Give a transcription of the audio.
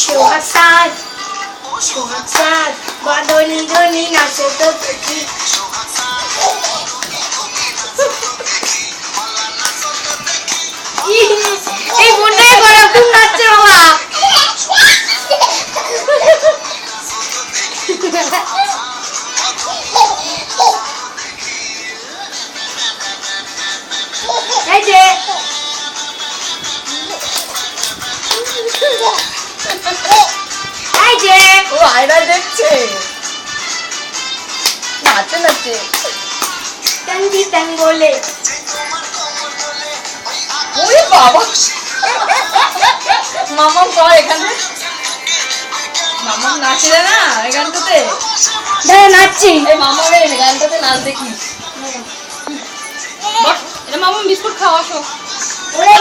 সোহাগ সাজ বাঁধনি ধনি নাচে তো দেখি। এই বোনটাই বড় খুব নাচছে বাবা। এই যে এই যে ও আয়না দেখছে, নাচে নাচে ট্যাঙ্গি ট্যাং বলে। ওরে বাবা, মামা কর এখানে, মামা নাচে না এই গানটাতে। দাদা নাচছি। এই মামা রে গানটাতে নাচ দেখিস। এটা মামা বিস্কুট খাও আসো। ওরে